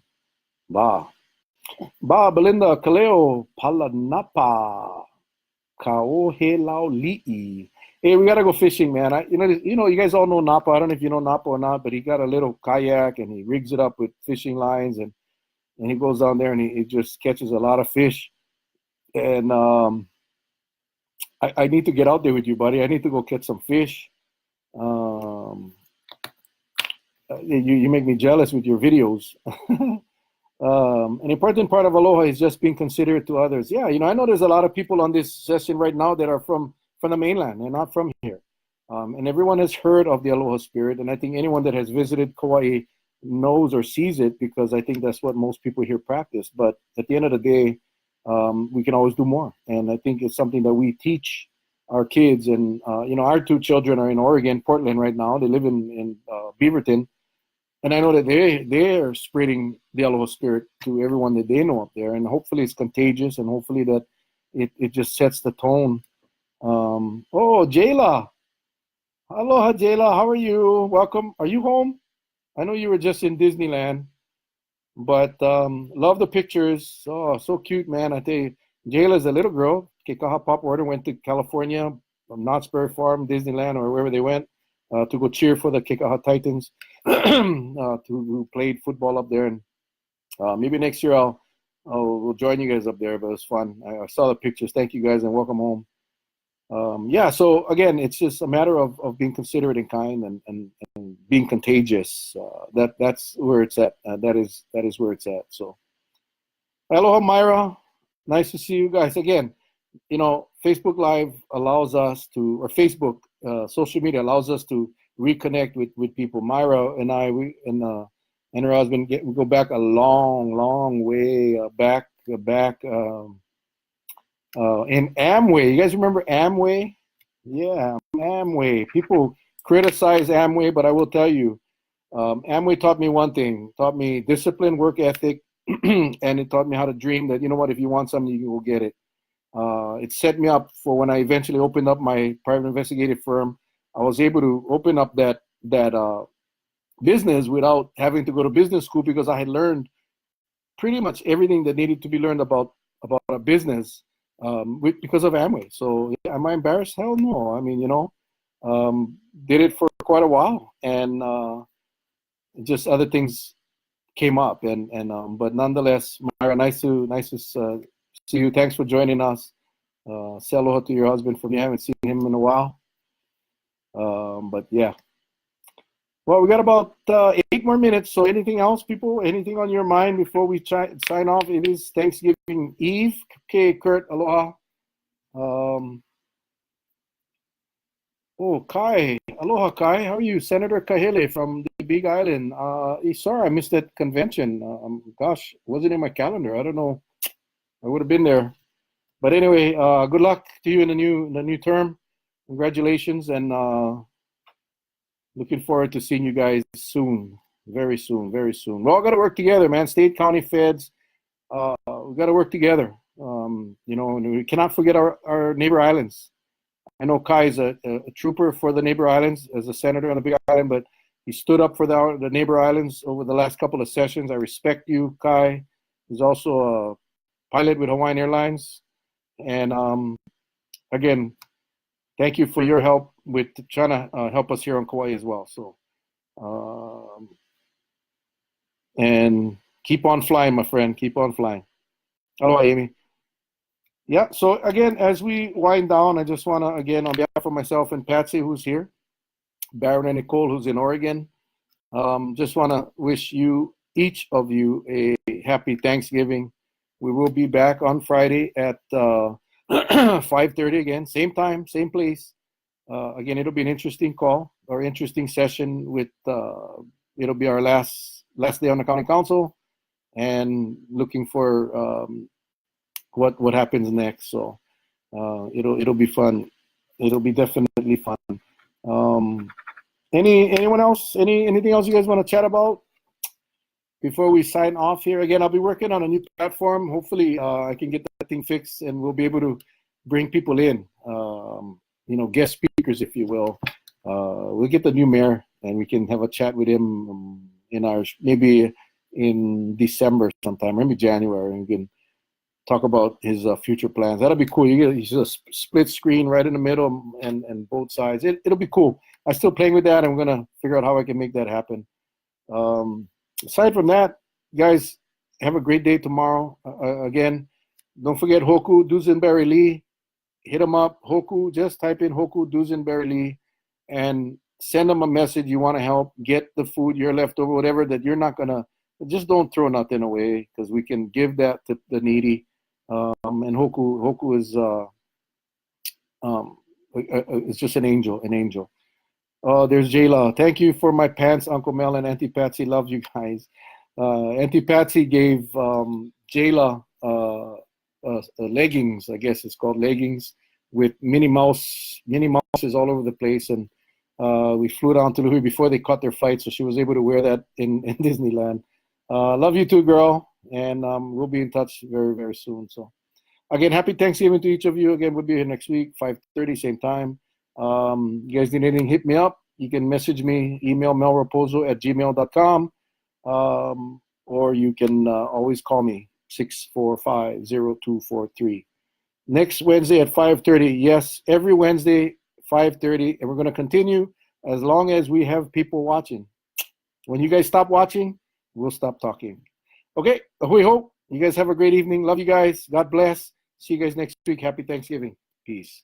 ba Belinda Kaleo Palanapa Kao He Lao Li'i Hey, we gotta go fishing, man. You guys all know Napa. I don't know if you know Napa or not, but he got a little kayak and he rigs it up with fishing lines, and he goes down there and he just catches a lot of fish. And I need to get out there with you, buddy. I need to go catch some fish. Um, you make me jealous with your videos. An important part of aloha is just being considerate to others. Yeah, I know there's a lot of people on this session right now that are from the mainland and not from here. And everyone has heard of the aloha spirit. And I think anyone that has visited Kauai knows or sees it, because I think that's what most people here practice. But at the end of the day, we can always do more. And I think it's something that we teach our kids. And, our two children are in Oregon, Portland right now. They live in Beaverton. And I know that they're spreading the aloha spirit to everyone that they know up there. And hopefully it's contagious, and hopefully that it just sets the tone. Jayla. Aloha, Jayla. How are you? Welcome. Are you home? I know you were just in Disneyland, but love the pictures. Oh, so cute, man. I tell you, Jayla's a little girl. Kekaha Pop Order went to California, from Knott's Berry Farm, Disneyland, or wherever they went, to go cheer for the Kekaha Titans, who played football up there. And maybe next year we'll join you guys up there. But it was fun. I saw the pictures. Thank you guys, and welcome home. So again, it's just a matter of being considerate and kind, and being contagious. That's where it's at. That is where it's at. So, aloha, Myra. Nice to see you guys again. Facebook Live allows us to, or Facebook social media allows us to reconnect with people. Myra and I, and her husband, we go back a long way back. In Amway. You guys remember Amway? Yeah, Amway. People criticize Amway, but I will tell you, Amway taught me one thing. Taught me discipline, work ethic, and it taught me how to dream that, if you want something, you can go get it. It set me up for when I eventually opened up my private investigative firm. I was able to open up that business without having to go to business school, because I had learned pretty much everything that needed to be learned about a business because of Amway. So am I embarrassed? Hell no. I mean, did it for quite a while, and just other things came up, but nonetheless, Myra, nice to see you. Thanks for joining us. Say aloha to your husband for me. I haven't seen him in a while. But yeah. Well, we got about 8 more minutes. So anything else, people? Anything on your mind before we sign off? It is Thanksgiving Eve. Okay, Kurt, aloha. Kai. Aloha, Kai. How are you? Senator Kahele from the Big Island. Sorry, I missed that convention. Gosh, it wasn't in my calendar. I don't know. I would have been there. But anyway, good luck to you in the new term. Congratulations, and looking forward to seeing you guys soon. Very soon, very soon. We all got to work together, man. State, county, feds. We got to work together. And we cannot forget our neighbor islands. I know Kai is a trooper for the neighbor islands as a senator on the Big Island, but he stood up for the neighbor islands over the last couple of sessions. I respect you, Kai. He's also a pilot with Hawaiian Airlines. And again, thank you for your help with trying to help us here on Kauai as well. So, and keep on flying, my friend. Keep on flying. Aloha, Amy. Yeah, so again, as we wind down, I just want to, again, on behalf of myself and Patsy, who's here, Baron and Nicole, who's in Oregon, just want to wish each of you a happy Thanksgiving. We will be back on Friday at 5:30 again, same time, same place. Again, it'll be an interesting call or interesting session with, it'll be our last day on the county council, and looking for what happens next. So it'll be fun. It'll be definitely fun. Anyone else? Anything else you guys want to chat about before we sign off here? Again, I'll be working on a new platform. Hopefully, I can get that thing fixed, and we'll be able to bring people in, guest speakers, if you will. We'll get the new mayor, and we can have a chat with him maybe in December sometime, maybe January, and we can talk about his future plans. That'll be cool. You get a split screen right in the middle and both sides. It'll be cool. I'm still playing with that. I'm gonna figure out how I can make that happen. Aside from that, guys, have a great day tomorrow. Again, don't forget Hoku Dusenberry Lee. Hit them up. Hoku, just type in Hoku Dusenberry Lee and send them a message. You want to help get the food, your leftover, whatever that you're not gonna. Just don't throw nothing away because we can give that to the needy. And Hoku is it's just an angel, an angel. There's Jayla. Thank you for my pants, Uncle Mel and Auntie Patsy. Love you guys. Auntie Patsy gave Jayla leggings. I guess it's called leggings with Minnie Mouses all over the place, and we flew down to Louis before they caught their fight, so she was able to wear that in Disneyland. Love you too, girl, and we'll be in touch very, very soon. So, again, happy Thanksgiving to each of you. Again, we'll be here next week, 5:30, same time. You guys need anything, hit me up. You can message me, email melrapozo@gmail.com, or you can always call me, 645-0243. Next Wednesday at 5:30. Yes, every Wednesday, 5:30, and we're going to continue as long as we have people watching. When you guys stop watching, we'll stop talking. Okay, we hope you guys have a great evening. Love you guys. God bless. See you guys next week. Happy Thanksgiving. Peace.